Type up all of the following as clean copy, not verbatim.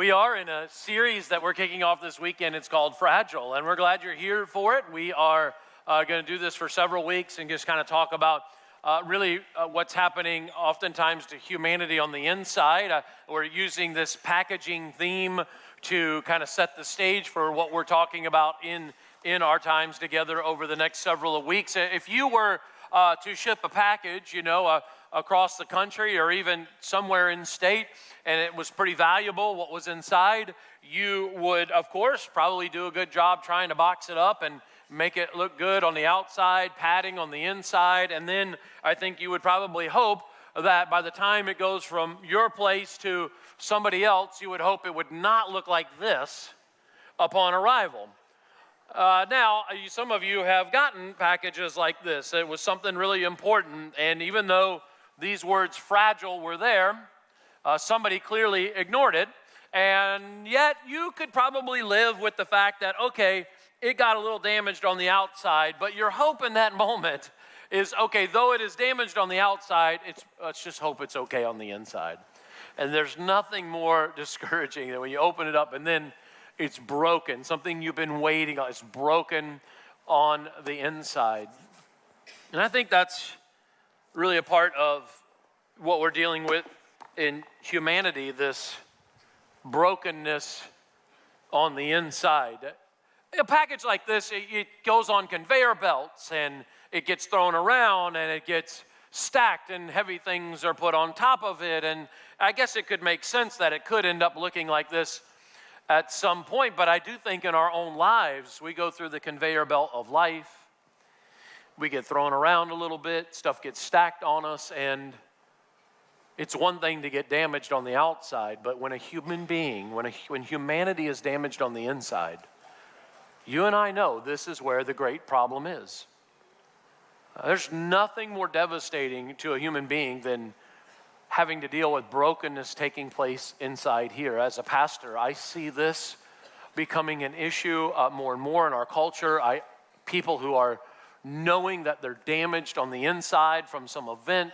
We are in a series that we're kicking off this weekend. It's called Fragile, and we're glad you're here for it. We are going to do this for several weeks and just kind of talk about really what's happening oftentimes to humanity on the inside. We're using this packaging theme to kind of set the stage for what we're talking about in our times together over the next several weeks. If you were to ship a package, across the country or even somewhere in state, and it was pretty valuable what was inside, you would, of course, probably do a good job trying to box it up and make it look good on the outside, padding on the inside, and then I think you would probably hope that by the time it goes from your place to somebody else, you would hope it would not look like this upon arrival. Now, some of you have gotten packages like this. It was something really important, and even though these words fragile were there, somebody clearly ignored it, and yet you could probably live with the fact that, okay, it got a little damaged on the outside, but your hope in that moment is, okay, though it is damaged on the outside, let's just hope it's okay on the inside. And there's nothing more discouraging than when you open it up and then it's broken. Something you've been waiting on is broken on the inside. And I think that's really a part of what we're dealing with in humanity, this brokenness on the inside. A package like this, it goes on conveyor belts and it gets thrown around and it gets stacked and heavy things are put on top of it. And I guess it could make sense that it could end up looking like this at some point, but I do think in our own lives, we go through the conveyor belt of life. We get thrown around a little bit, stuff gets stacked on us, and it's one thing to get damaged on the outside, but when a human being, when humanity is damaged on the inside, you and I know this is where the great problem is. There's nothing more devastating to a human being than having to deal with brokenness taking place inside here. As a pastor, I see this becoming an issue more and more in our culture. People who are knowing that they're damaged on the inside from some event,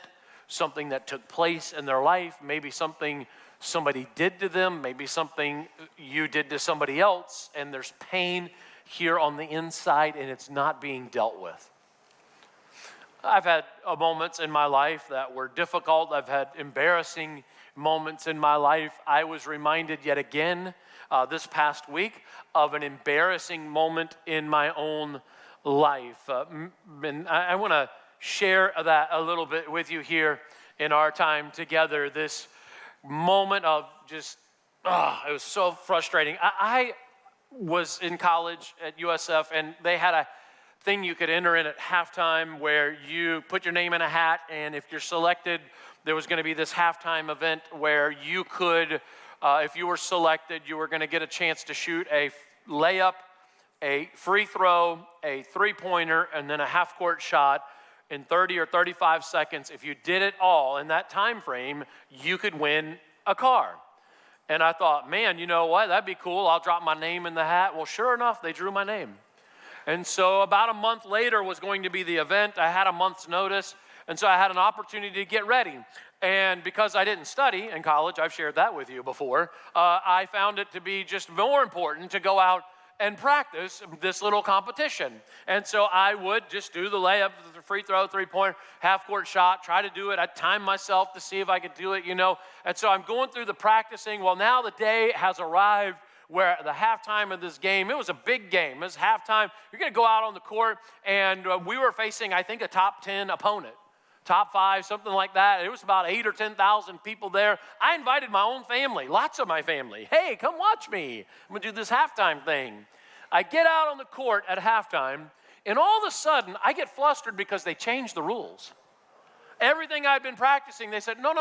something that took place in their life, maybe something somebody did to them, maybe something you did to somebody else, and there's pain here on the inside and it's not being dealt with. I've had moments in my life that were difficult. I've had embarrassing moments in my life. I was reminded yet again this past week of an embarrassing moment in my own life. And I want to share that a little bit with you here in our time together. This moment of just, it was so frustrating. I was in college at USF, and they had a thing you could enter in at halftime where you put your name in a hat, and if you're selected, there was going to be this halftime event where you could, if you were selected, you were going to get a chance to shoot a layup, a free throw, a three-pointer, and then a half-court shot in 30 or 35 seconds. If you did it all in that time frame, you could win a car. And I thought, man, you know what? That'd be cool. I'll drop my name in the hat. Well, sure enough, they drew my name. And so about a month later was going to be the event. I had a month's notice, and so I had an opportunity to get ready. And because I didn't study in college, I've shared that with you before, I found it to be just more important to go out and practice this little competition. And so I would just do the layup, the free throw, three-pointer, half-court shot, try to do it. I'd time myself to see if I could do it, And so I'm going through the practicing. Well, now the day has arrived where the halftime of this game, it was a big game. It was halftime. You're going to go out on the court, and we were facing, I think, a top 10 opponent. Top 5, something like that. It was about 8,000 or 10,000 people there. I invited my own family, lots of my family. Hey, come watch me. I'm going to do this halftime thing. I get out on the court at halftime, and all of a sudden, I get flustered because they changed the rules. Everything I'd been practicing, they said, no,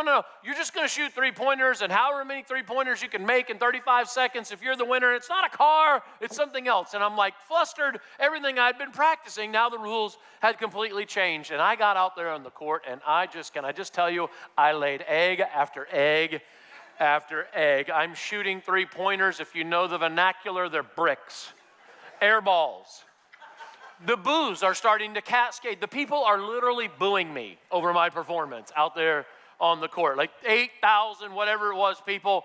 you're just going to shoot three-pointers, and however many three-pointers you can make in 35 seconds, if you're the winner, it's not a car, it's something else. And I'm like flustered, everything I'd been practicing, now the rules had completely changed. And I got out there on the court, and can I just tell you, I laid egg after egg after egg. I'm shooting three-pointers. If you know the vernacular, they're bricks, air balls. The boos are starting to cascade. The people are literally booing me over my performance out there on the court. Like 8,000, whatever it was, people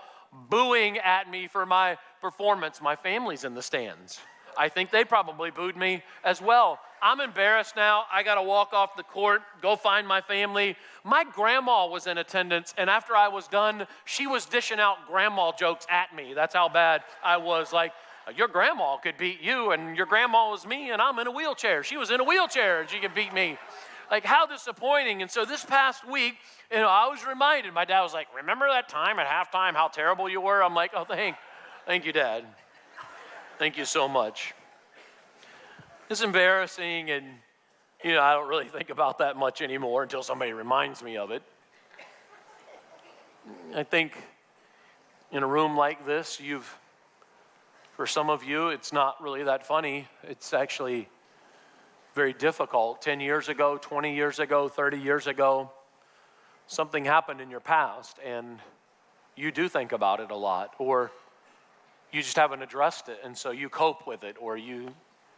booing at me for my performance. My family's in the stands. I think they probably booed me as well. I'm embarrassed now. I got to walk off the court, go find my family. My grandma was in attendance, and after I was done, she was dishing out grandma jokes at me. That's how bad I was. Like, your grandma could beat you, and your grandma was me, and I'm in a wheelchair. She was in a wheelchair, and she could beat me. Like, how disappointing. And so this past week, I was reminded. My dad was like, remember that time at halftime, how terrible you were? I'm like, oh, thank you, Dad. Thank you so much. It's embarrassing, and, I don't really think about that much anymore until somebody reminds me of it. I think in a room like this, for some of you, it's not really that funny. It's actually very difficult. 10 years ago, 20 years ago, 30 years ago, something happened in your past, and you do think about it a lot, or you just haven't addressed it, and so you cope with it, or you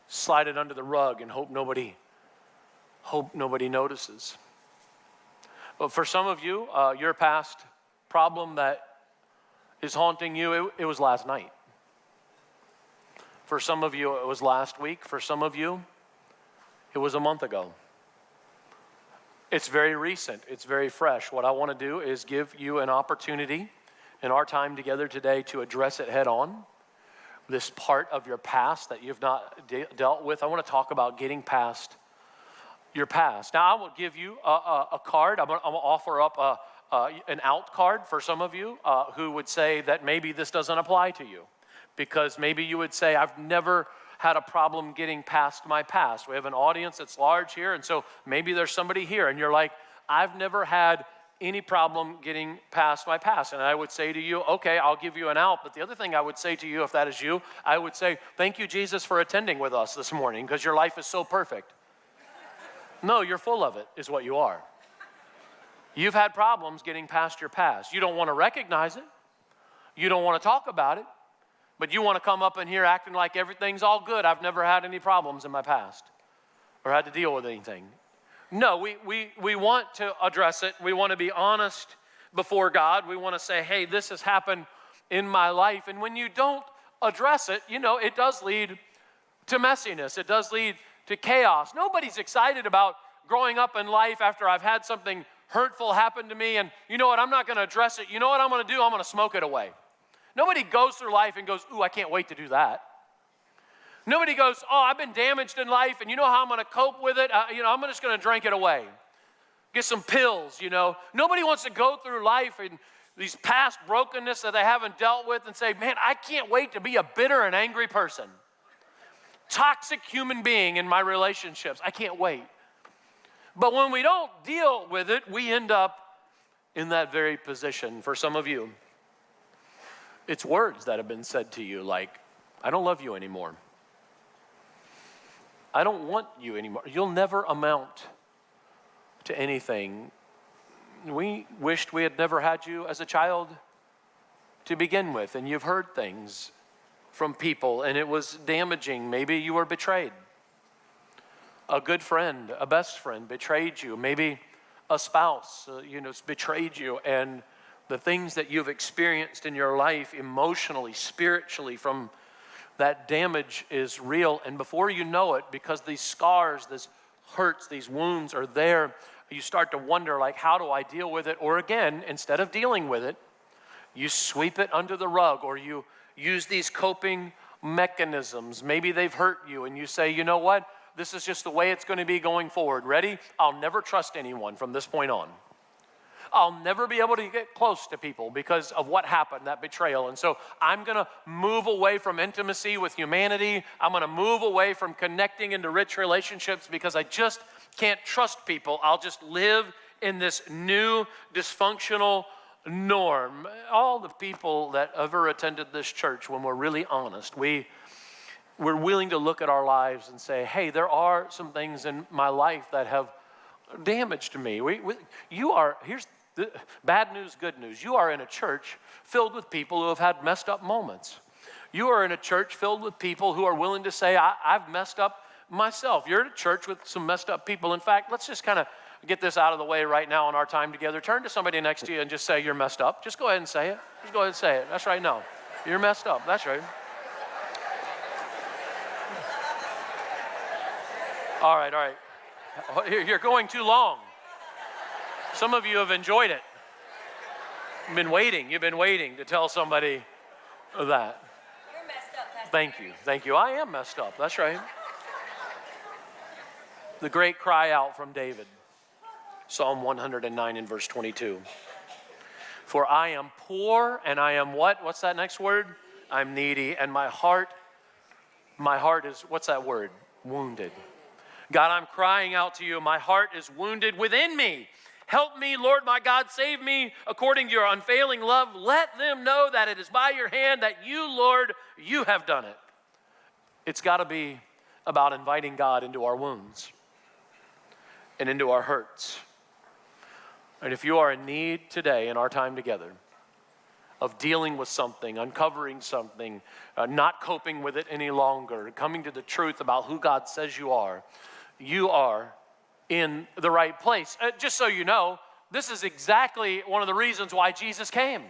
slide it under the rug and hope nobody notices. But for some of you, your past problem that is haunting you, it was last night. For some of you, it was last week. For some of you, it was a month ago. It's very recent. It's very fresh. What I want to do is give you an opportunity in our time together today to address it head on. This part of your past that you've not dealt with. I want to talk about getting past your past. Now, I will give you a card. I'm going to offer up an out card for some of you who would say that maybe this doesn't apply to you. Because maybe you would say, I've never had a problem getting past my past. We have an audience that's large here, and so maybe there's somebody here, and you're like, I've never had any problem getting past my past. And I would say to you, okay, I'll give you an out. But the other thing I would say to you, if that is you, I would say, thank you, Jesus, for attending with us this morning, because your life is so perfect. No, you're full of it, is what you are. You've had problems getting past your past. You don't want to recognize it. You don't want to talk about it. But you want to come up in here acting like everything's all good. I've never had any problems in my past or had to deal with anything. No, we want to address it. We want to be honest before God. We want to say, hey, this has happened in my life. And when you don't address it, it does lead to messiness. It does lead to chaos. Nobody's excited about growing up in life after I've had something hurtful happen to me. And you know what? I'm not going to address it. You know what I'm going to do? I'm going to smoke it away. Nobody goes through life and goes, ooh, I can't wait to do that. Nobody goes, oh, I've been damaged in life, and you know how I'm going to cope with it? I'm just going to drink it away. Get some pills, Nobody wants to go through life and these past brokenness that they haven't dealt with and say, man, I can't wait to be a bitter and angry person. Toxic human being in my relationships. I can't wait. But when we don't deal with it, we end up in that very position. For some of you, it's words that have been said to you like, I don't love you anymore. I don't want you anymore. You'll never amount to anything. We wished we had never had you as a child to begin with, and you've heard things from people, and it was damaging. Maybe you were betrayed. A good friend, a best friend betrayed you. Maybe a spouse, betrayed you, and the things that you've experienced in your life emotionally, spiritually from that damage is real. And before you know it, because these scars, these hurts, these wounds are there, you start to wonder, like, how do I deal with it? Or again, instead of dealing with it, you sweep it under the rug, or you use these coping mechanisms. Maybe they've hurt you, and you say, you know what? This is just the way it's going to be going forward. Ready? I'll never trust anyone from this point on. I'll never be able to get close to people because of what happened, that betrayal. And so I'm going to move away from intimacy with humanity. I'm going to move away from connecting into rich relationships because I just can't trust people. I'll just live in this new dysfunctional norm. All the people that ever attended this church, when we're really honest, we're willing to look at our lives and say, hey, there are some things in my life that have damaged me. Here's the bad news, good news. You are in a church filled with people who have had messed up moments. You are in a church filled with people who are willing to say, I've messed up myself. You're in a church with some messed up people. In fact, let's just kind of get this out of the way right now in our time together. Turn to somebody next to you and just say, you're messed up. Just go ahead and say it. Just go ahead and say it. That's right. No, you're messed up. That's right. All right. You're going too long. Some of you have enjoyed it. You've been waiting to tell somebody that. You're messed up, Pastor. Thank you. I am messed up. That's right. The great cry out from David. Psalm 109 and verse 22. For I am poor and I am what? What's that next word? I'm needy and my heart is, what's that word? Wounded. God, I'm crying out to you. My heart is wounded within me. Help me, Lord my God, save me according to your unfailing love. Let them know that it is by your hand that you, Lord, you have done it. It's got to be about inviting God into our wounds and into our hurts. And if you are in need today in our time together of dealing with something, uncovering something, not coping with it any longer, coming to the truth about who God says you are in the right place. Just so you know, this is exactly one of the reasons why Jesus came.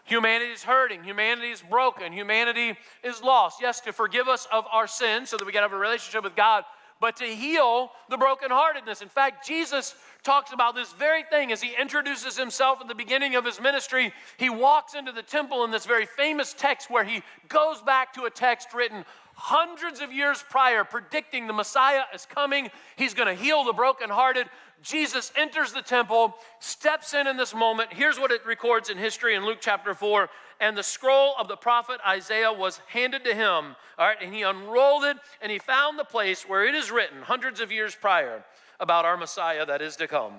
Humanity is hurting. Humanity is broken. Humanity is lost. Yes, to forgive us of our sins so that we can have a relationship with God, but to heal the brokenheartedness. In fact, Jesus talks about this very thing as he introduces himself at the beginning of his ministry. He walks into the temple in this very famous text where he goes back to a text written hundreds of years prior, predicting the Messiah is coming. He's going to heal the brokenhearted. Jesus enters the temple, steps in this moment. Here's what it records in history in Luke chapter 4. And the scroll of the prophet Isaiah was handed to him. All right, and he unrolled it, and he found the place where it is written hundreds of years prior about our Messiah that is to come.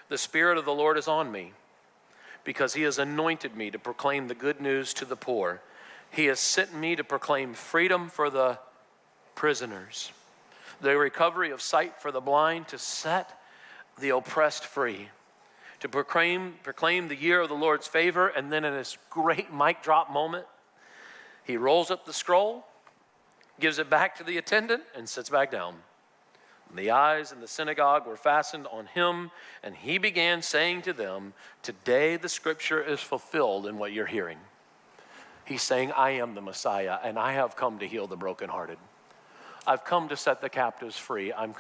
The Spirit of the Lord is on me, because he has anointed me to proclaim the good news to the poor. He has sent me to proclaim freedom for the prisoners, the recovery of sight for the blind, to set the oppressed free, to proclaim the year of the Lord's favor. And then in this great mic drop moment, he rolls up the scroll, gives it back to the attendant, and sits back down. The eyes in the synagogue were fastened on him, and he began saying to them, today the scripture is fulfilled in what you're hearing. He's saying, I am the Messiah, and I have come to heal the brokenhearted. I've come to set the captives free. I've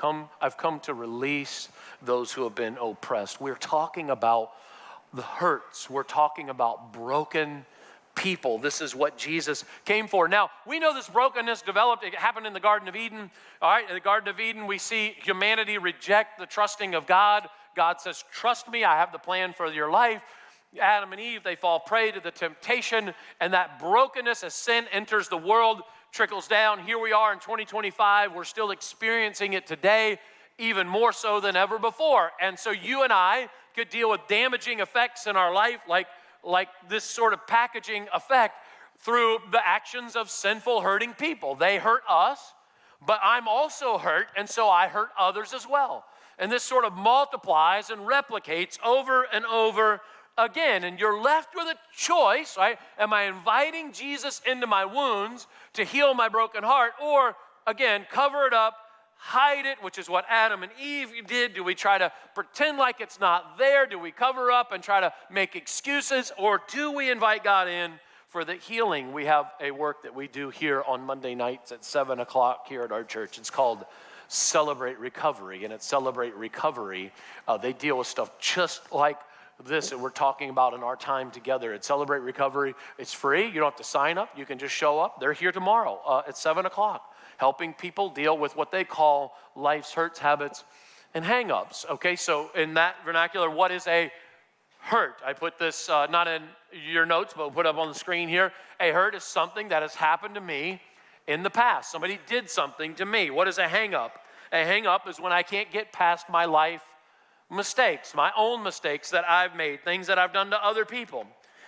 come to release those who have been oppressed. We're talking about the hurts. We're talking about broken people. This is what Jesus came for. Now, we know this brokenness developed. It happened in the Garden of Eden. All right, in the Garden of Eden, we see humanity reject the trusting of God. God says, trust me, I have the plan for your life. Adam and Eve, they fall prey to the temptation, and that brokenness as sin enters the world trickles down. Here we are in 2025. We're still experiencing it today, even more so than ever before. And so you and I could deal with damaging effects in our life, like this sort of packaging effect, through the actions of sinful, hurting people. They hurt us, but I'm also hurt, and so I hurt others as well. And this sort of multiplies and replicates over and over again. And you're left with a choice, right? Am I inviting Jesus into my wounds to heal my broken heart? Or, again, cover it up, hide it, which is what Adam and Eve did. Do we try to pretend like it's not there? Do we cover up and try to make excuses? Or do we invite God in for the healing? We have a work that we do here on Monday nights at 7 o'clock here at our church. It's called Celebrate Recovery. And at Celebrate Recovery, they deal with stuff just like this that we're talking about in our time together. At Celebrate Recovery, it's free. You don't have to sign up. You can just show up. They're here tomorrow at 7 o'clock, helping people deal with what they call life's hurts, habits, and hang-ups. Okay, so in that vernacular, what is a hurt? I put this not in your notes, but we'll put it up on the screen here. A hurt is something that has happened to me in the past. Somebody did something to me. What is a hang-up? A hang-up is when I can't get past my life mistakes, my own mistakes that I've made, things that I've done to other people.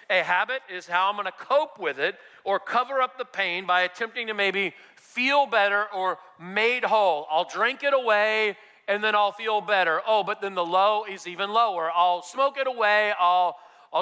A habit is how I'm going to cope with it or cover up the pain by attempting to maybe feel better or made whole. I'll drink it away and then I'll feel better. Oh, but then the low is even lower. I'll smoke it away. I'll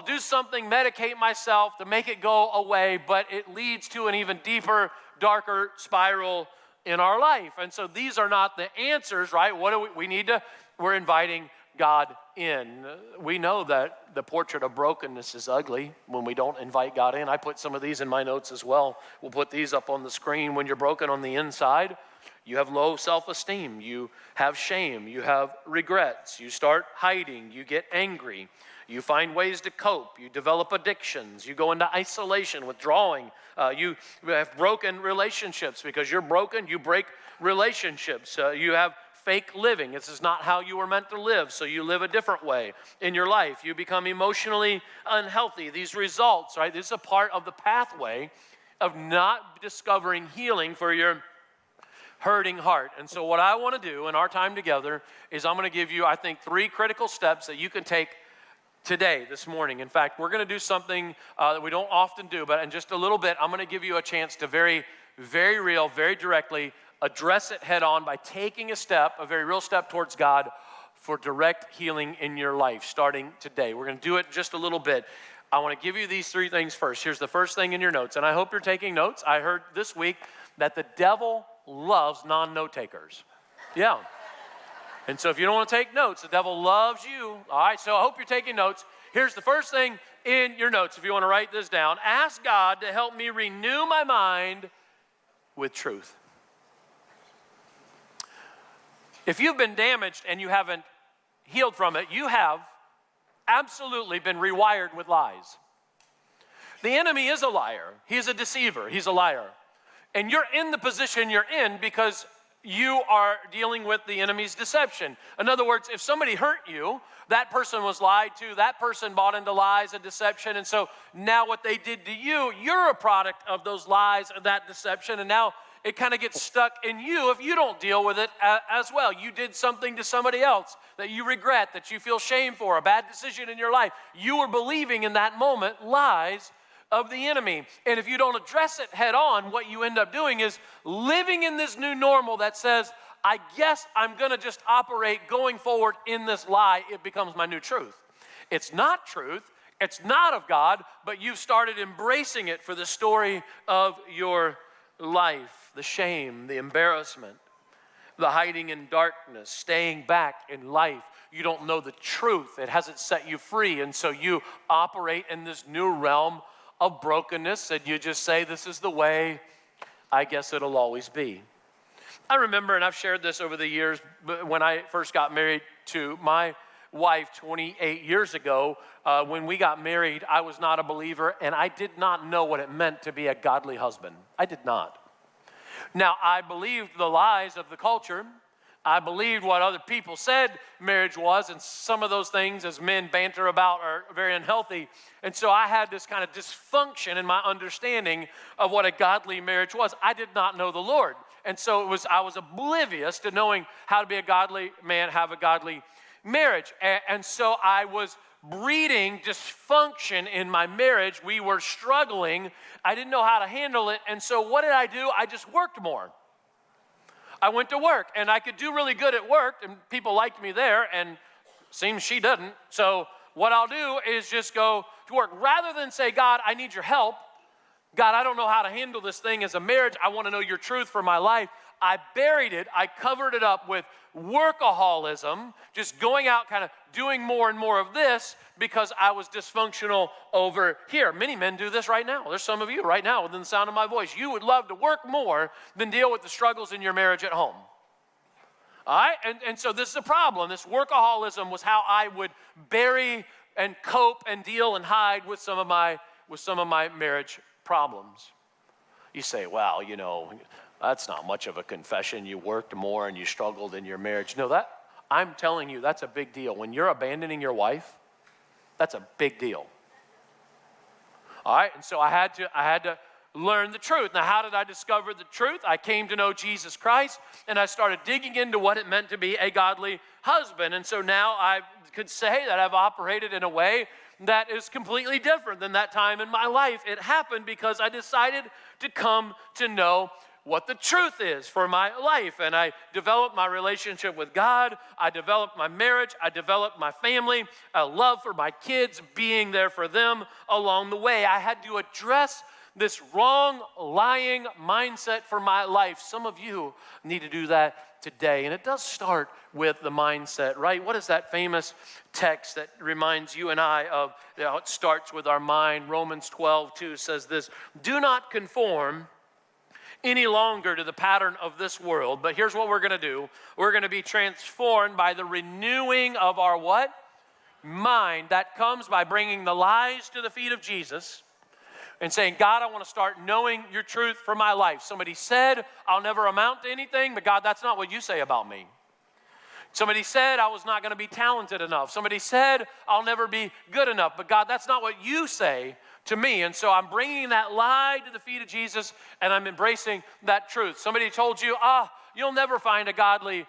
do something, medicate myself to make it go away, but it leads to an even deeper, darker spiral in our life. And so these are not the answers, right? What do we need to we're inviting God in. We know that the portrait of brokenness is ugly when we don't invite God in. I put some of these in my notes as well. We'll put these up on the screen. When you're broken on the inside, you have low self-esteem, you have shame, you have regrets, you start hiding, you get angry, you find ways to cope, you develop addictions, you go into isolation, withdrawing, you have broken relationships. Because you're broken, you break relationships. You have fake living. This is not how you were meant to live, so you live a different way in your life. You become emotionally unhealthy. These results, right? This is a part of the pathway of not discovering healing for your hurting heart. And so what I want to do in our time together is I'm going to give you, I think, 3 critical steps that you can take today, this morning. In fact, we're going to do something that we don't often do, but in just a little bit, I'm going to give you a chance to very, very real, very directly address it head on by taking a step, a very real step towards God for direct healing in your life starting today. We're going to do it just a little bit. I want to give you these 3 things first. Here's the first thing in your notes, and I hope you're taking notes. I heard this week that the devil loves non-note takers. Yeah. And so if you don't want to take notes, the devil loves you. All right, so I hope you're taking notes. Here's the first thing in your notes, if you want to write this down. Ask God to help me renew my mind with truth. If you've been damaged and you haven't healed from it, you have absolutely been rewired with lies. The enemy is a liar. He's a deceiver. He's a liar. And you're in the position you're in because you are dealing with the enemy's deception. In other words, if somebody hurt you, that person was lied to, that person bought into lies and deception, and so now what they did to you, you're a product of those lies and that deception, and now it kind of gets stuck in you if you don't deal with it as well. You did something to somebody else that you regret, that you feel shame for, a bad decision in your life. You were believing in that moment lies of the enemy. And if you don't address it head on, what you end up doing is living in this new normal that says, I guess I'm going to just operate going forward in this lie. It becomes my new truth. It's not truth. It's not of God, but you've started embracing it for the story of your life. The shame, the embarrassment, the hiding in darkness, staying back in life. You don't know the truth. It hasn't set you free. And so you operate in this new realm of brokenness, and you just say, this is the way, I guess it'll always be. I remember, and I've shared this over the years, but when I first got married to my wife 28 years ago, when we got married, I was not a believer, and I did not know what it meant to be a godly husband. I did not. Now, I believed the lies of the culture. I believed what other people said marriage was, and some of those things, as men banter about, are very unhealthy. And so I had this kind of dysfunction in my understanding of what a godly marriage was. I did not know the Lord. And so I was oblivious to knowing how to be a godly man, have a godly marriage. And so I was breeding dysfunction in my marriage. We were struggling. I didn't know how to handle it. And so what did I do? I just worked more. I went to work, and I could do really good at work, and people liked me there, and seems she doesn't. So what I'll do is just go to work. Rather than say, God, I need your help. God, I don't know how to handle this thing as a marriage. I want to know your truth for my life. I buried it. I covered it up with workaholism, just going out kind of doing more and more of this because I was dysfunctional over here. Many men do this right now. There's some of you right now within the sound of my voice. You would love to work more than deal with the struggles in your marriage at home. All right? And so this is a problem. This workaholism was how I would bury and cope and deal and hide with some of my marriage problems. You say, well, that's not much of a confession. You worked more and you struggled in your marriage. No, I'm telling you, that's a big deal. When you're abandoning your wife, that's a big deal. All right, and so I had to learn the truth. Now, how did I discover the truth? I came to know Jesus Christ, and I started digging into what it meant to be a godly husband. And so now I could say that I've operated in a way that is completely different than that time in my life. It happened because I decided to come to know what the truth is for my life. And I developed my relationship with God. I developed my marriage. I developed my family, a love for my kids, being there for them along the way. I had to address this wrong, lying mindset for my life. Some of you need to do that today. And it does start with the mindset, right? What is that famous text that reminds you and I of, it starts with our mind? Romans 12:2 says this, do not conform any longer to the pattern of this world, but here's what we're going to do. We're going to be transformed by the renewing of our what? Mind. That comes by bringing the lies to the feet of Jesus and saying, God, I want to start knowing your truth for my life. Somebody said, I'll never amount to anything, but God, that's not what you say about me. Somebody said I was not going to be talented enough. Somebody said I'll never be good enough, but God, that's not what you say to me. And so I'm bringing that lie to the feet of Jesus, and I'm embracing that truth. Somebody told you, you'll never find a godly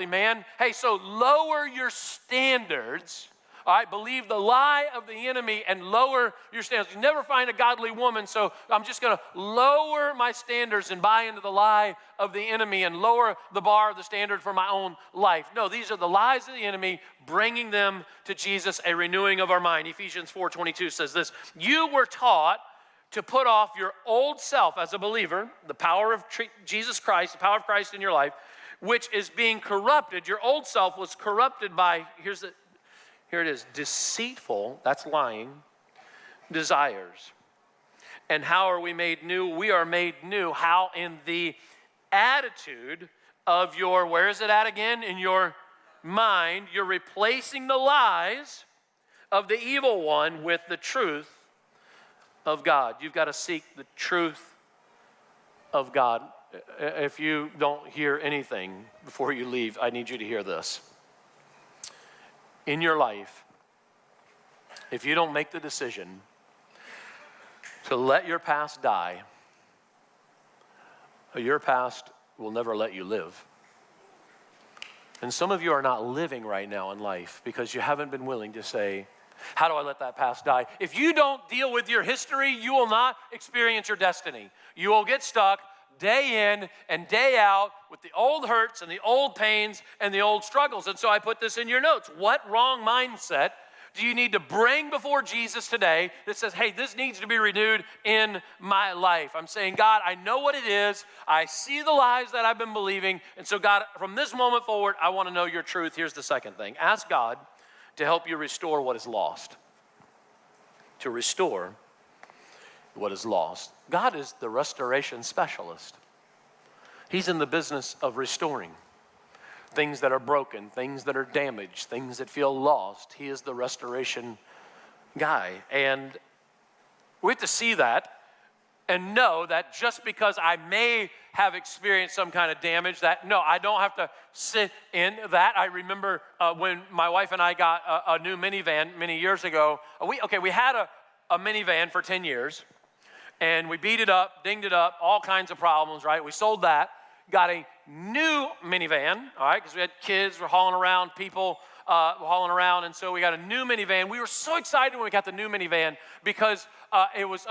man. Hey, so lower your standards. All right, believe the lie of the enemy and lower your standards. You never find a godly woman, so I'm just going to lower my standards and buy into the lie of the enemy and lower the bar of the standard for my own life. No, these are the lies of the enemy, bringing them to Jesus, a renewing of our mind. Ephesians 4:22 says this, you were taught to put off your old self as a believer, the power of Jesus Christ, the power of Christ in your life, which is being corrupted. Your old self was corrupted by, here it is, deceitful, that's lying, desires. And how are we made new? We are made new. How? In the attitude of your, where is it at again? In your mind. You're replacing the lies of the evil one with the truth of God. You've got to seek the truth of God. If you don't hear anything before you leave, I need you to hear this. In your life, if you don't make the decision to let your past die, your past will never let you live. And some of you are not living right now in life because you haven't been willing to say, how do I let that past die? If you don't deal with your history, you will not experience your destiny. You will get stuck day in and day out with the old hurts and the old pains and the old struggles. And so I put this in your notes. What wrong mindset do you need to bring before Jesus today that says, hey, this needs to be renewed in my life? I'm saying, God, I know what it is. I see the lies that I've been believing. And so, God, from this moment forward, I want to know your truth. Here's the second thing. Ask God to help you restore what is lost. To restore what is lost. God is the restoration specialist. He's in the business of restoring things that are broken, things that are damaged, things that feel lost. He is the restoration guy. And we have to see that and know that just because I may have experienced some kind of damage, that no, I don't have to sit in that. I remember when my wife and I got a new minivan many years ago. We had a minivan for 10 years. And we beat it up, dinged it up, all kinds of problems, right? We sold that, got a new minivan, all right, because we had kids, we're hauling around, people were hauling around, and so we got a new minivan. We were so excited when we got the new minivan because it was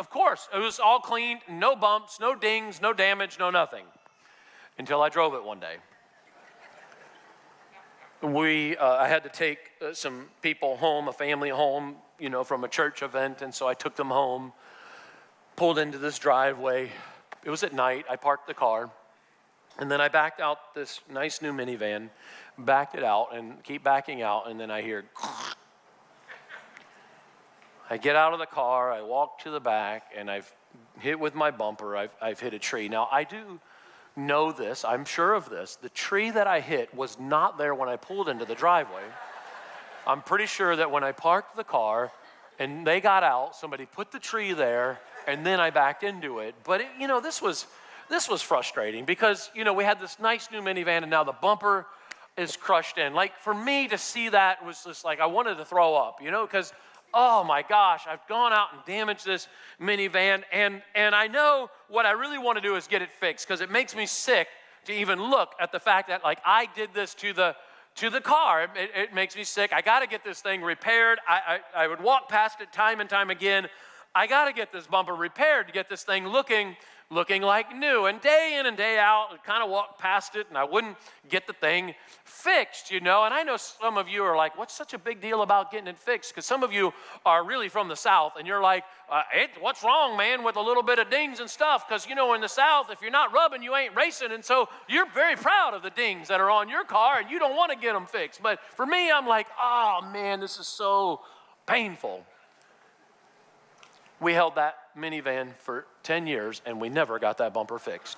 all clean, no bumps, no dings, no damage, no nothing, until I drove it one day. I had to take some people home, a family home, from a church event, and so I took them home. Pulled into this driveway. It was at night. I parked the car. And then I backed out this nice new minivan, backed it out and keep backing out. And then I hear, I get out of the car. I walk to the back and I've hit with my bumper. I've hit a tree. Now I do know this. I'm sure of this. The tree that I hit was not there when I pulled into the driveway. I'm pretty sure that when I parked the car and they got out, somebody put the tree there. And then I backed into it. But, this was frustrating because, we had this nice new minivan and now the bumper is crushed in. Like, for me to see that was just like I wanted to throw up, because, oh, my gosh, I've gone out and damaged this minivan. And I know what I really want to do is get it fixed because it makes me sick to even look at the fact that, like, I did this to the car. It makes me sick. I got to get this thing repaired. I would walk past it time and time again. I got to get this bumper repaired to get this thing looking like new. And day in and day out, I kind of walked past it and I wouldn't get the thing fixed, And I know some of you are like, what's such a big deal about getting it fixed? Because some of you are really from the South and you're like, what's wrong, man, with a little bit of dings and stuff? Because, in the South, if you're not rubbing, you ain't racing. And so you're very proud of the dings that are on your car and you don't want to get them fixed. But for me, I'm like, oh, man, this is so painful. We held that minivan for 10 years and we never got that bumper fixed.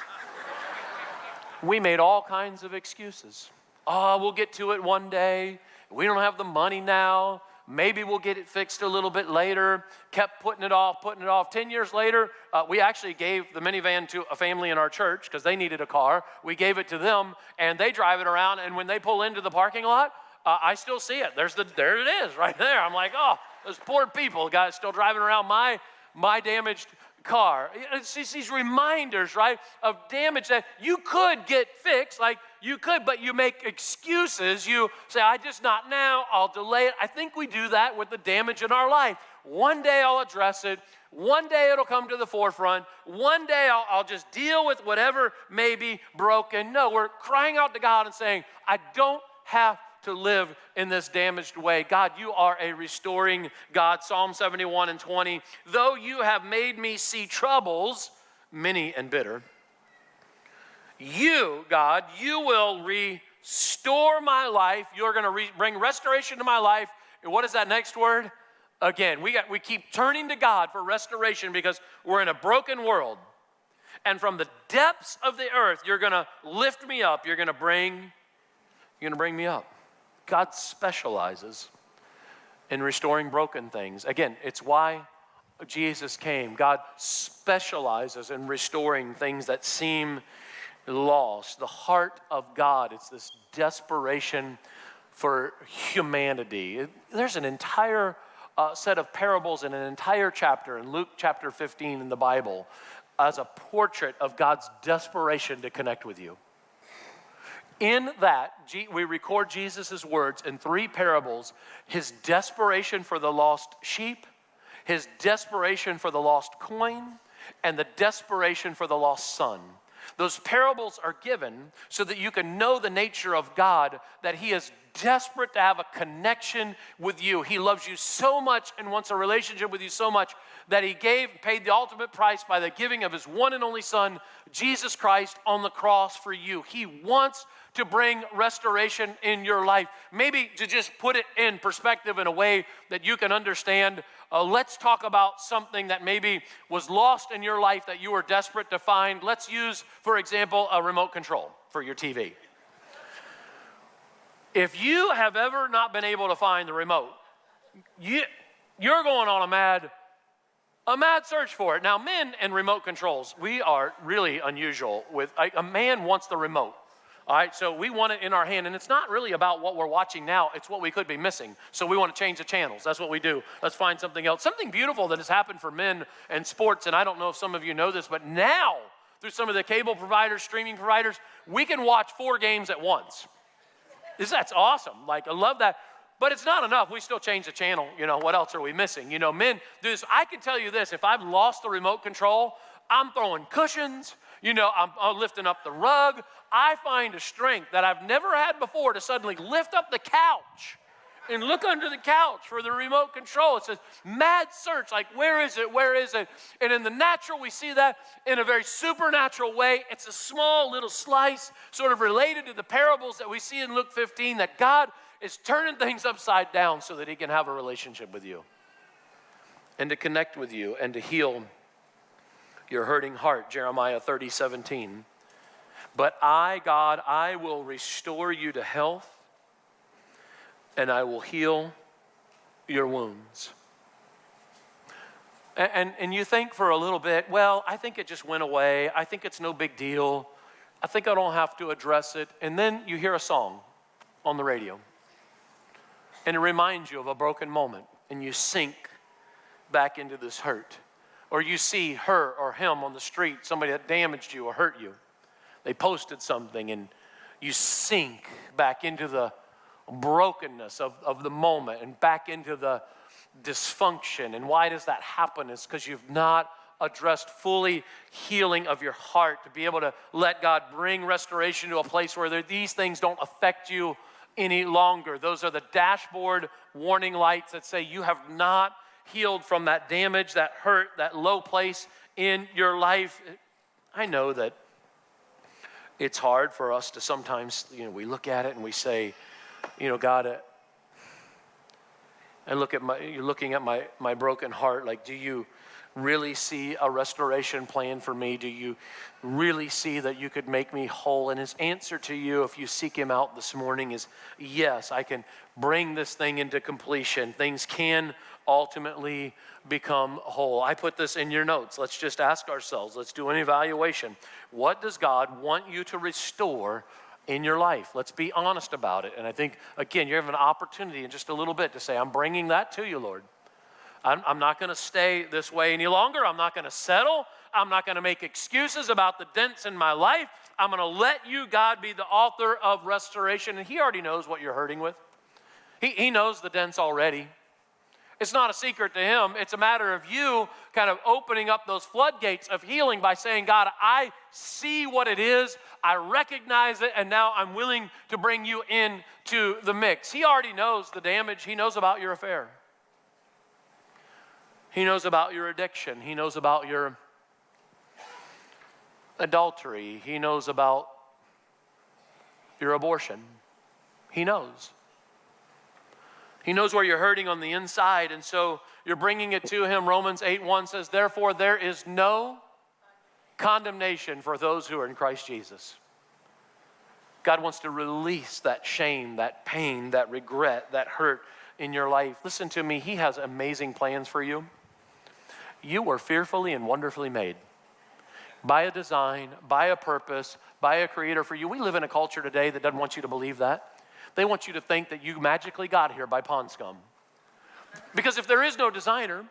We made all kinds of excuses. Oh, we'll get to it one day. We don't have the money now. Maybe we'll get it fixed a little bit later. Kept putting it off. 10 years later, we actually gave the minivan to a family in our church because they needed a car. We gave it to them and they drive it around, and when they pull into the parking lot, I still see it. There it is right there. I'm like, oh, those poor people, guys, still driving around my damaged car. It's these reminders, right, of damage that you could get fixed, like you could, but you make excuses. You say, just not now, I'll delay it. I think we do that with the damage in our life. One day I'll address it. One day it'll come to the forefront. One day I'll just deal with whatever may be broken. No, we're crying out to God and saying, I don't have to live in this damaged way. God, you are a restoring God. Psalm 71:20, though you have made me see troubles, many and bitter, you, God, you will restore my life. You're going to bring restoration to my life. And what is that next word? Again, we keep turning to God for restoration because we're in a broken world. And from the depths of the earth, you're going to lift me up. You're going to bring me up. God specializes in restoring broken things. Again, it's why Jesus came. God specializes in restoring things that seem lost. The heart of God, it's this desperation for humanity. There's an entire set of parables and an entire chapter in Luke chapter 15 in the Bible as a portrait of God's desperation to connect with you. In that, we record Jesus' words in 3 parables, his desperation for the lost sheep, his desperation for the lost coin, and the desperation for the lost son. Those parables are given so that you can know the nature of God, that he is desperate to have a connection with you. He loves you so much and wants a relationship with you so much that he paid the ultimate price by the giving of his one and only son, Jesus Christ, on the cross for you. He wants to bring restoration in your life. Maybe to just put it in perspective in a way that you can understand, let's talk about something that maybe was lost in your life that you were desperate to find. Let's use, for example, a remote control for your TV. If you have ever not been able to find the remote, you're going on a mad search for it. Now, men and remote controls, we are really unusual. A man wants the remote. All right, so we want it in our hand, and it's not really about what we're watching now, it's what we could be missing. So we want to change the channels. That's what we do. Let's find something else. Something beautiful that has happened for men and sports, and I don't know if some of you know this, but now, through some of the cable providers, streaming providers, we can watch 4 games at once. That's awesome. I love that. But it's not enough. We still change the channel. What else are we missing? Men do this. I can tell you this. If I've lost the remote control, I'm throwing cushions. I'm lifting up the rug. I find a strength that I've never had before to suddenly lift up the couch and look under the couch for the remote control. It says mad search, where is it? Where is it? And in the natural, we see that in a very supernatural way. It's a small little slice, sort of related to the parables that we see in Luke 15, that God is turning things upside down so that he can have a relationship with you and to connect with you and to heal your hurting heart. Jeremiah 30:17. But I, God, I will restore you to health, and I will heal your wounds. And you think for a little bit, well, I think it just went away. I think it's no big deal. I think I don't have to address it. And then you hear a song on the radio, and it reminds you of a broken moment, and you sink back into this hurt. Or you see her or him on the street, somebody that damaged you or hurt you. They posted something, and you sink back into the brokenness of the moment and back into the dysfunction. And why does that happen? It's because you've not addressed fully healing of your heart to be able to let God bring restoration to a place where these things don't affect you any longer. Those are the dashboard warning lights that say you have not healed from that damage, that hurt, that low place in your life. I know that it's hard for us to sometimes, we look at it and we say, God, you're looking at my broken heart. Like, do you really see a restoration plan for me? Do you really see that you could make me whole? And his answer to you, if you seek him out this morning, is yes, I can bring this thing into completion. Things can ultimately become whole. I put this in your notes. Let's just ask ourselves. Let's do an evaluation. What does God want you to restore in your life? Let's be honest about it. And I think, again, you have an opportunity in just a little bit to say, I'm bringing that to you, Lord. I'm not going to stay this way any longer. I'm not going to settle. I'm not going to make excuses about the dents in my life. I'm going to let you, God, be the author of restoration. And he already knows what you're hurting with. He knows the dents already. It's not a secret to him. It's a matter of you kind of opening up those floodgates of healing by saying, God, I see what it is. I recognize it, and now I'm willing to bring you into the mix. He already knows the damage. He knows about your affair. He knows about your addiction. He knows about your adultery. He knows about your abortion. He knows. He knows where you're hurting on the inside, and so you're bringing it to him. Romans 8:1 says, therefore there is no condemnation for those who are in Christ Jesus. God wants to release that shame, that pain, that regret, that hurt in your life. Listen to me, he has amazing plans for you. You were fearfully and wonderfully made by a design, by a purpose, by a creator for you. We live in a culture today that doesn't want you to believe that. They want you to think that you magically got here by pond scum. Because if there is no designer,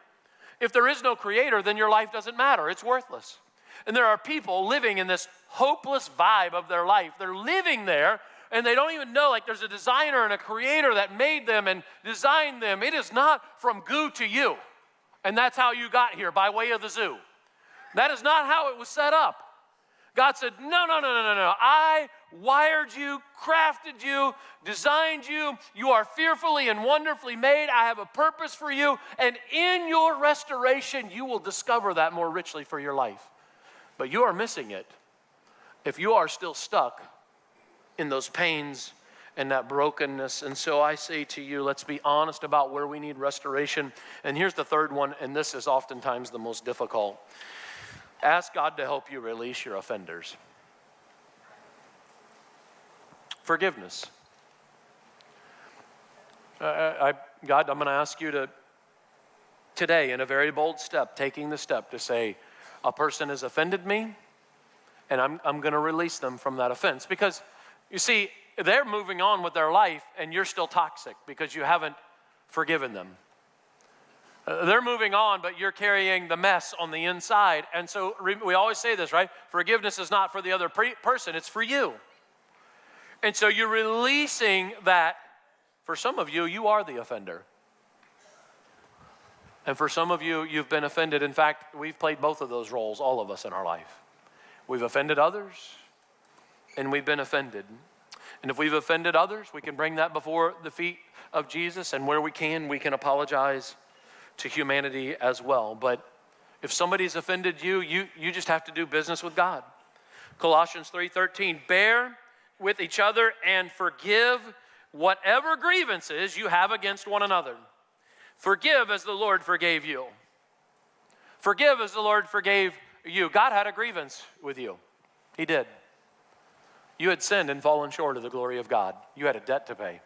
if there is no creator, then your life doesn't matter. It's worthless. And there are people living in this hopeless vibe of their life. They're living there, and they don't even know, like, there's a designer and a creator that made them and designed them. It is not from goo to you. And that's how you got here, by way of the zoo. That is not how it was set up. God said, no. I wired you, crafted you, designed you. You are fearfully and wonderfully made. I have a purpose for you. And in your restoration, you will discover that more richly for your life. But you are missing it if you are still stuck in those pains and that brokenness. And so I say to you, let's be honest about where we need restoration. And here's the third one, and this is oftentimes the most difficult. Ask God to help you release your offenders. Forgiveness. God, I'm going to ask you to, today, in a very bold step, taking the step to say, a person has offended me, and I'm going to release them from that offense. Because, you see, they're moving on with their life, and you're still toxic because you haven't forgiven them. They're moving on, but you're carrying the mess on the inside. And so we always say this, right? Forgiveness is not for the other person, it's for you. And so you're releasing that. For some of you, you are the offender. And for some of you, you've been offended. In fact, we've played both of those roles, all of us in our life. We've offended others, and we've been offended. And if we've offended others, we can bring that before the feet of Jesus. And where we can apologize to humanity as well. But if somebody's offended you, you just have to do business with God. Colossians 3:13, bear with each other and forgive whatever grievances you have against one another. Forgive as the Lord forgave you. Forgive as the Lord forgave you. God had a grievance with you. He did. You had sinned and fallen short of the glory of God. You had a debt to pay.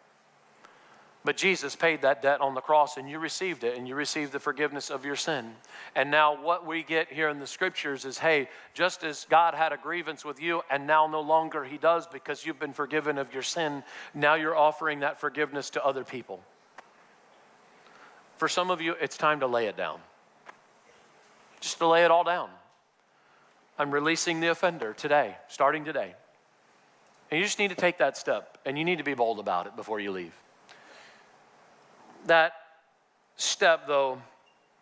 But Jesus paid that debt on the cross, and you received it, and you received the forgiveness of your sin. And now what we get here in the scriptures is, hey, just as God had a grievance with you, and now no longer he does because you've been forgiven of your sin, now you're offering that forgiveness to other people. For some of you, it's time to lay it down. Just to lay it all down. I'm releasing the offender today, starting today. And you just need to take that step, and you need to be bold about it before you leave. That step, though,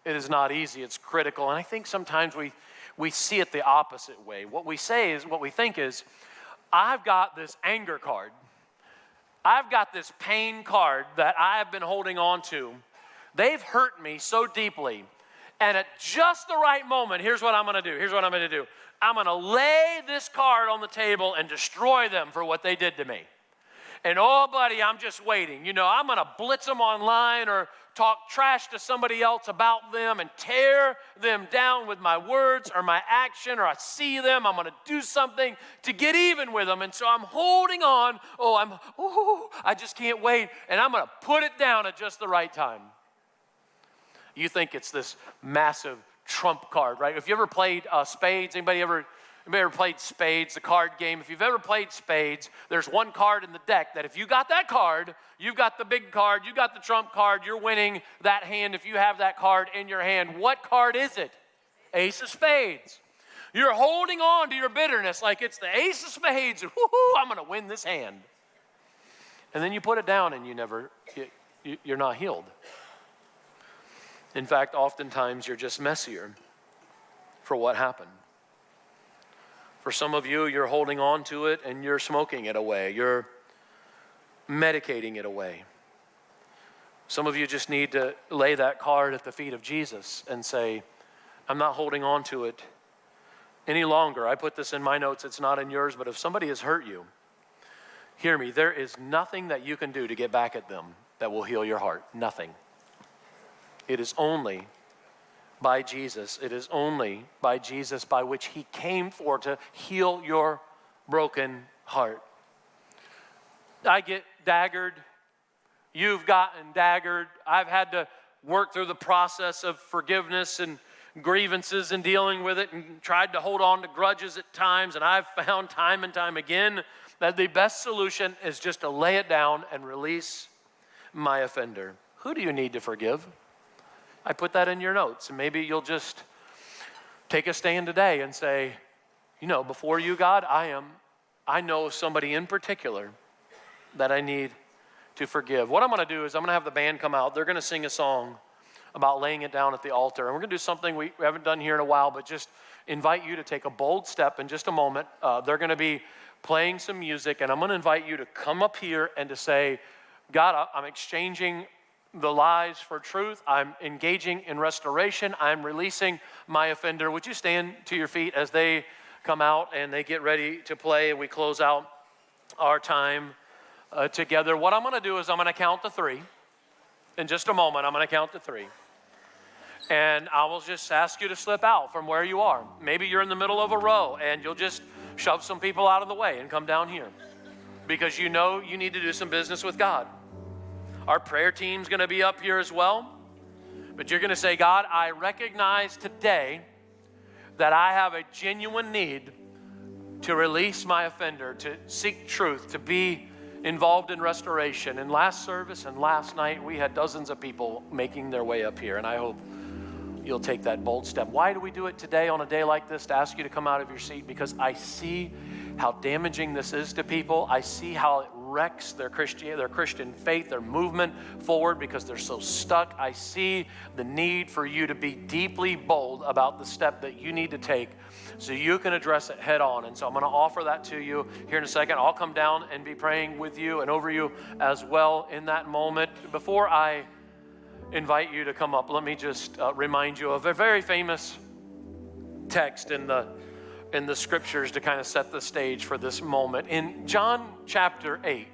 it is not easy. It's critical. And I think sometimes we see it the opposite way. What we think is, I've got this anger card. I've got this pain card that I've been holding on to. They've hurt me so deeply. And at just the right moment, here's what I'm going to do. I'm going to lay this card on the table and destroy them for what they did to me. And oh, buddy, I'm just waiting. I'm going to blitz them online or talk trash to somebody else about them and tear them down with my words or my action, or I see them, I'm going to do something to get even with them. And so I'm holding on. I just can't wait. And I'm going to put it down at just the right time. You think it's this massive trump card, right? If you ever played spades, anybody ever played spades, the card game? If you've ever played spades, there's one card in the deck that if you got that card, you've got the big card, you got the trump card, you're winning that hand if you have that card in your hand. What card is it? Ace of spades. You're holding on to your bitterness like it's the ace of spades, and I'm going to win this hand. And then you put it down and you're not healed. In fact, oftentimes you're just messier for what happened. For some of you, you're holding on to it and you're smoking it away. You're medicating it away. Some of you just need to lay that card at the feet of Jesus and say, I'm not holding on to it any longer. I put this in my notes. It's not in yours, but if somebody has hurt you, hear me. There is nothing that you can do to get back at them that will heal your heart. Nothing. It is only by Jesus. It is only by Jesus by which he came for to heal your broken heart. I get daggered. You've gotten daggered. I've had to work through the process of forgiveness and grievances and dealing with it and tried to hold on to grudges at times. And I've found time and time again that the best solution is just to lay it down and release my offender. Who do you need to forgive? I put that in your notes, and maybe you'll just take a stand today and say, before you, God, I know somebody in particular that I need to forgive. What I'm going to do is I'm going to have the band come out. They're going to sing a song about laying it down at the altar. And we're going to do something we haven't done here in a while, but just invite you to take a bold step in just a moment. They're going to be playing some music, and I'm going to invite you to come up here and to say, God, I'm exchanging the lies for truth. I'm engaging in restoration. I'm releasing my offender. Would you stand to your feet as they come out and they get ready to play and we close out our time together? What I'm going to do is I'm going to count to 3. In just a moment, I'm going to count to 3. And I will just ask you to slip out from where you are. Maybe you're in the middle of a row and you'll just shove some people out of the way and come down here because you need to do some business with God. Our prayer team's going to be up here as well. But you're going to say, God, I recognize today that I have a genuine need to release my offender, to seek truth, to be involved in restoration. In last service and last night, we had dozens of people making their way up here, and I hope you'll take that bold step. Why do we do it today on a day like this? To ask you to come out of your seat, because I see how damaging this is to people. I see how it wrecks their Christian faith, their movement forward, because they're so stuck. I see the need for you to be deeply bold about the step that you need to take so you can address it head on. And so I'm going to offer that to you here in a second. I'll come down and be praying with you and over you as well in that moment. Before I invite you to come up, let me just remind you of a very famous text in the scriptures to kind of set the stage for this moment. In John chapter 8,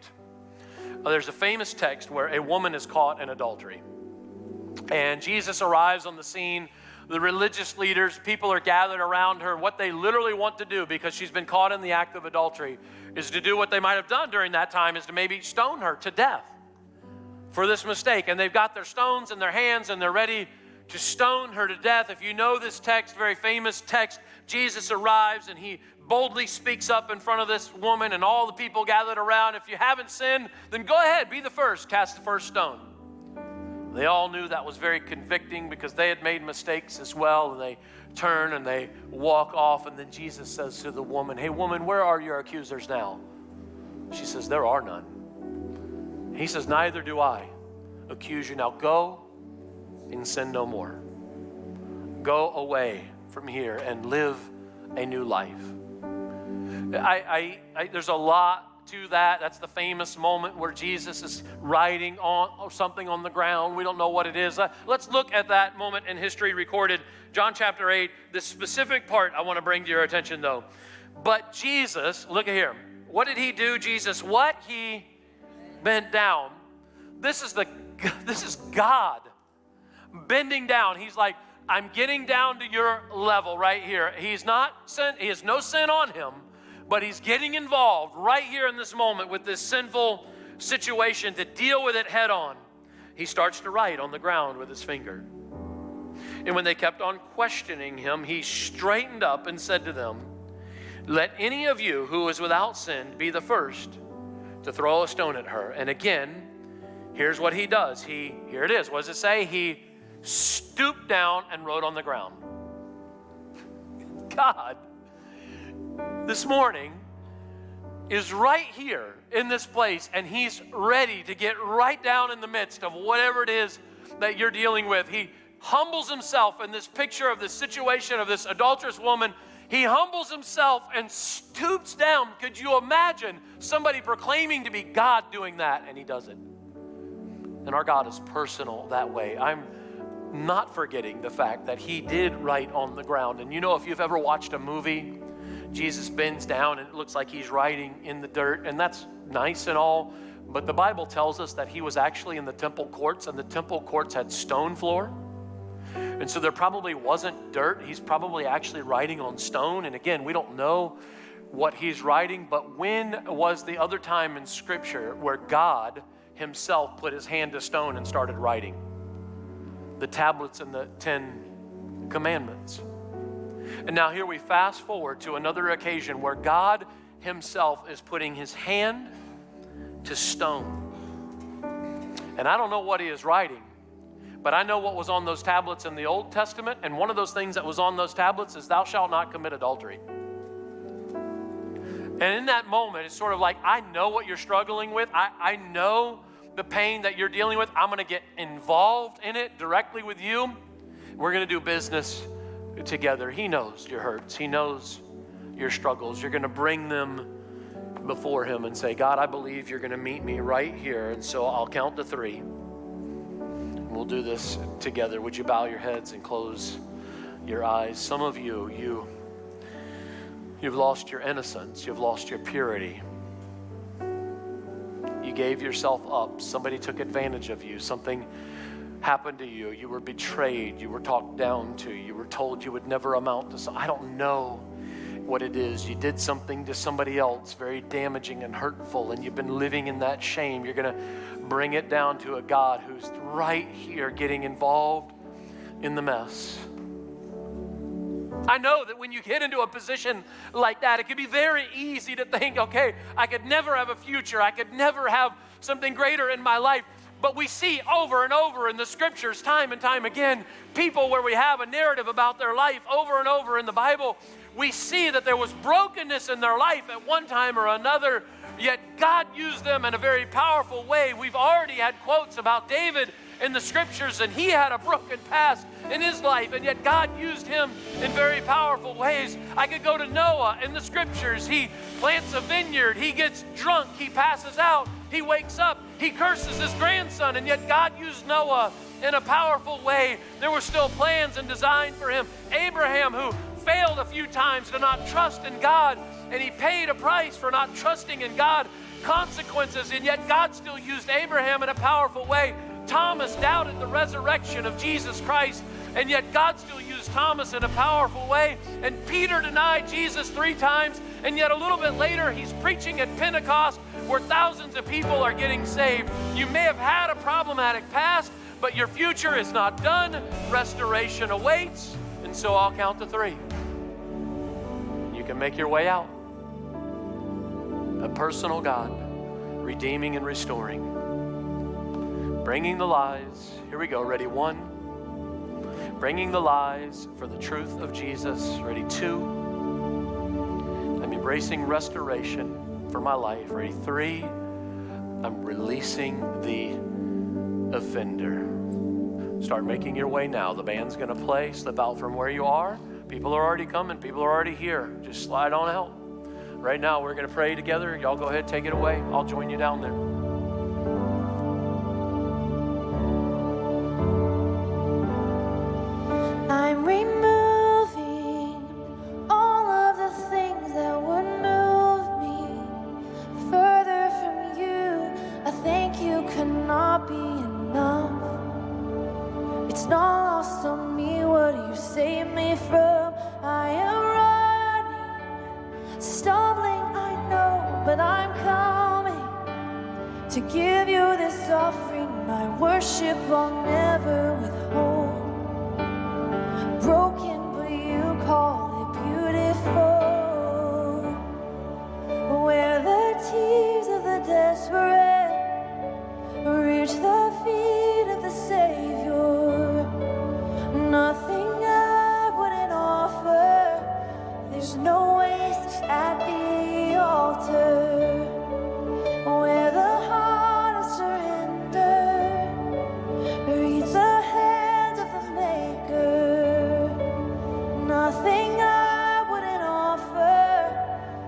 there's a famous text where a woman is caught in adultery. And Jesus arrives on the scene. The religious leaders, people are gathered around her. What they literally want to do, because she's been caught in the act of adultery, is to do what they might have done during that time, is to maybe stone her to death for this mistake. And they've got their stones in their hands and they're ready to stone her to death. If you know this text, very famous text, Jesus arrives and he boldly speaks up in front of this woman and all the people gathered around. If you haven't sinned, then go ahead, be the first, cast the first stone. They all knew that was very convicting because they had made mistakes as well, and they turn and they walk off, and then Jesus says to the woman, "Hey woman, where are your accusers now?" She says, "There are none." He says, "Neither do I accuse you. Now go and sin no more. Go away from here and live a new life. There's a lot to that. That's the famous moment where Jesus is writing on something on the ground. We don't know what it is. Let's look at that moment in history recorded. John chapter 8, this specific part I want to bring to your attention though. But Jesus, look at here. What did he do, Jesus? What? He bent down. This is God bending down. He's like, I'm getting down to your level right here. He has no sin on him, but he's getting involved right here in this moment with this sinful situation to deal with it head on. He starts to write on the ground with his finger. And when they kept on questioning him, he straightened up and said to them, let any of you who is without sin be the first to throw a stone at her. And again, here's what he does. Here it is. What does it say? He stooped down and wrote on the ground. God, this morning, is right here in this place, and he's ready to get right down in the midst of whatever it is that you're dealing with. He humbles himself in this picture of this situation of this adulterous woman. He humbles himself and stoops down. Could you imagine somebody proclaiming to be God doing that? And he does it. And our God is personal that way. I'm not forgetting the fact that he did write on the ground. And you know, if you've ever watched a movie, Jesus bends down and it looks like he's writing in the dirt, and that's nice and all, but the Bible tells us that he was actually in the temple courts, and the temple courts had stone floor. And so there probably wasn't dirt. He's probably actually writing on stone. And again, we don't know what he's writing, but when was the other time in Scripture where God himself put his hand to stone and started writing? The tablets and the 10 commandments. And now here we fast forward to another occasion where God himself is putting his hand to stone. And I don't know what he is writing, but I know what was on those tablets in the Old Testament, and one of those things that was on those tablets is thou shalt not commit adultery. And in that moment, it's sort of like, I know what you're struggling with. I know the pain that you're dealing with. I'm going to get involved in it directly with you. We're going to do business together. He knows your hurts. He knows your struggles. You're going to bring them before him and say, God, I believe you're going to meet me right here. And so I'll count to 3. We'll do this together. Would you bow your heads and close your eyes? Some of you've lost your innocence. You've lost your purity. You gave yourself up. Somebody took advantage of you. Something happened to you. You were betrayed. You were talked down to. You were told you would never amount to something. I don't know what it is. You did something to somebody else very damaging and hurtful, and you've been living in that shame. You're going to bring it down to a God who's right here getting involved in the mess. I know that when you get into a position like that, it can be very easy to think, okay, I could never have a future. I could never have something greater in my life. But we see over and over in the Scriptures, time and time again, people where we have a narrative about their life over and over in the Bible, we see that there was brokenness in their life at one time or another, yet God used them in a very powerful way. We've already had quotes about David in the Scriptures, and he had a broken past in his life, and yet God used him in very powerful ways. I could go to Noah in the Scriptures. He plants a vineyard. He gets drunk. He passes out. He wakes up. He curses his grandson, and yet God used Noah in a powerful way. There were still plans and design for him. Abraham, who failed a few times to not trust in God, and he paid a price for not trusting in God, consequences, and yet God still used Abraham in a powerful way. Thomas doubted the resurrection of Jesus Christ, and yet God still used Thomas in a powerful way. And Peter denied Jesus 3 times, and yet a little bit later he's preaching at Pentecost where thousands of people are getting saved. You may have had a problematic past, but your future is not done. Restoration awaits. And so I'll count to 3. You can make your way out. A personal God, redeeming and restoring. Bringing the lies. Here we go. Ready? 1. Bringing the lies for the truth of Jesus. Ready? 2. I'm embracing restoration for my life. Ready? 3. I'm releasing the offender. start making your way now. The band's going to play. Slip out from where you are. People are already coming. People are already here. Just slide on out. Right now, we're going to pray together. Y'all go ahead, take it away. I'll join you down there. I'm removing all of the things that would move me further from you. I think you cannot be enough. It's not lost on me what you saved me from. I am running, stumbling, I know, but I'm coming to give you this offering. My worship I'll never withhold. Broken, but you call it beautiful. Where the tears of the desperate reach the feet of the Savior. Nothing I wouldn't offer. There's no waste at the altar. Where the heart of surrender reach the hands of the Maker. Nothing I wouldn't offer.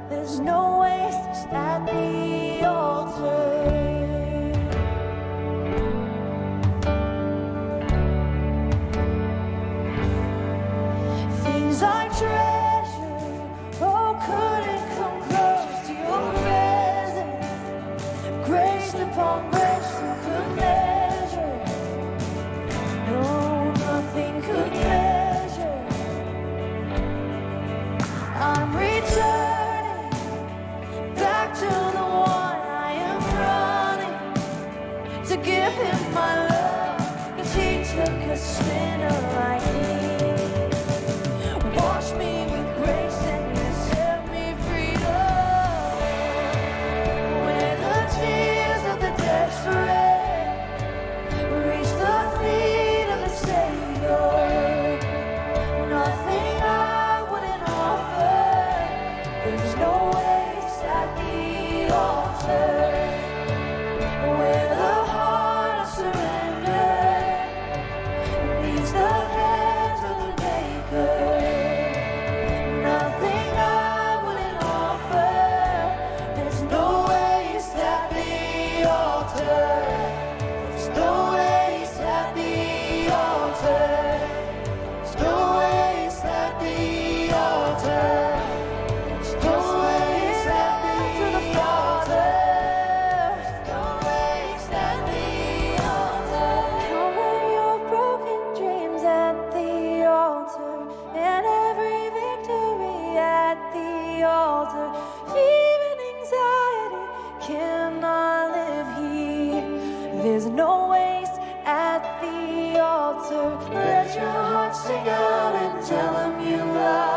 There's no waste at the altar. Things I treasure, oh, couldn't come close to your presence. Grace upon grace, who could measure? No, nothing could measure. I'm returning back to the one I am running to give him my love, 'cause he took a sinner like me. Wash me with grace and you set me free. Oh, where the tears of the desperate reach the feet of the Savior. Nothing I wouldn't offer. There's no waste at the altar. Where the heart of surrender meets the hands of the Maker. Nothing I wouldn't offer. There's no waste at the altar. There's no waste at the altar. There's no waste at the altar. There's no waste at the altar. There's no waste at the altar. Come lay your broken dreams at the altar, and every victory at the altar. Even anxiety cannot live here. There's no waste at the altar. Let your heart sing out and tell him you love.